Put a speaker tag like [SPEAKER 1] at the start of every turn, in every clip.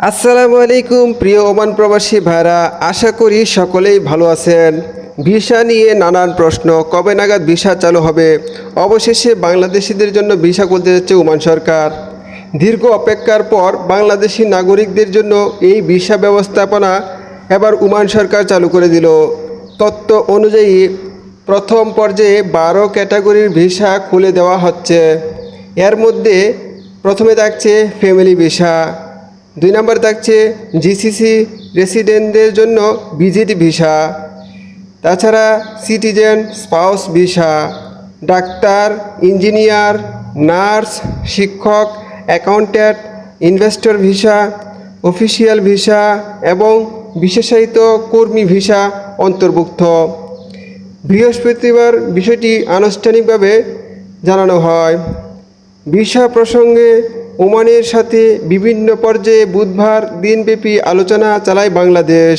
[SPEAKER 1] আসসালামু আলাইকুম প্রিয় ওমান প্রবাসী ভাইরা, আশা করি সকলেই ভালো আছেন। ভিসা নিয়ে নানান প্রশ্ন, কবে নাগাদ ভিসা চালু হবে? অবশেষে বাংলাদেশিদের জন্য ভিসা খুলতে যাচ্ছে ওমান সরকার। দীর্ঘ অপেক্ষার পর বাংলাদেশি নাগরিকদের জন্য এই ভিসা ব্যবস্থাপনা এবার ওমান সরকার চালু করে দিল। তথ্য অনুযায়ী প্রথম পর্যায়ে 12 ক্যাটাগরির ভিসা খুলে দেওয়া হচ্ছে। এর মধ্যে প্রথমে থাকছে ফ্যামিলি ভিসা, 2 নম্বর থাকছে জিসিসি রেসিডেন্টদের জন্য ভিজিট ভিসা, তাছাড়া সিটিজেন স্পাউস ভিসা, ডাক্তার, ইঞ্জিনিয়ার, নার্স, শিক্ষক, accountant, investor visa, official visa এবং বিশেষায়িত কর্মী ভিসা অন্তর্ভুক্ত। বৃহস্পতিবার বিষয়টি আনুষ্ঠানিকভাবে জানানো হয়। ভিসা প্রসঙ্গে ওমানের সাথে বিভিন্ন পর্যায়ে বুধবার দিনব্যাপী আলোচনা চালায় বাংলাদেশ।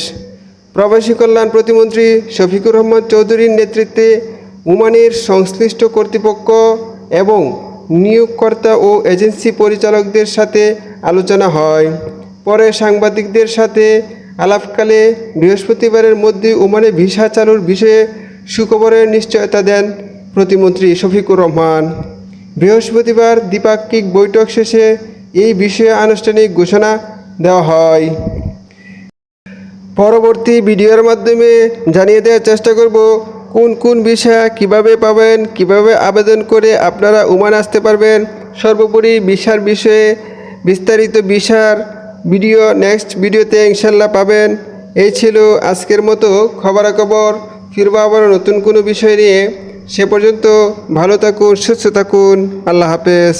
[SPEAKER 1] প্রবাসী কল্যাণ প্রতিমন্ত্রী শফিকুর রহমান চৌধুরীর নেতৃত্বে ওমানের সংশ্লিষ্ট কর্তৃপক্ষ এবং নিয়োগকর্তা ও এজেন্সি পরিচালকদের সাথে আলোচনা হয়। পরে সাংবাদিকদের সাথে আলাপকালে বৃহস্পতিবারের মধ্যে ওমানে ভিসা চালুর বিষয়ে সুখবরের নিশ্চয়তা দেন প্রতিমন্ত্রী শফিকুর রহমান। বৃহস্পতিবার দ্বিপাক্ষিক বৈঠক শেষে এই বিষয়ে আনুষ্ঠানিক ঘোষণা দেওয়া হয়। পরবর্তী ভিডিওর মাধ্যমে জানিয়ে দেওয়ার চেষ্টা করব কোন কোন ভিসা কিভাবে পাবেন, কিভাবে আবেদন করে আপনারা ওমান আসতে পারবেন। সর্বোপরি ভিসার বিষয়ে বিস্তারিত ভিসার ভিডিও নেক্সট ভিডিওতে ইনশাল্লাহ পাবেন। এই ছিল আজকের মতো খবরাখবর। ফিরবো আবার নতুন কোনো বিষয় নিয়ে। সে পর্যন্ত ভালো থাকুন, সুস্থ থাকুন। আল্লাহ হাফেজ।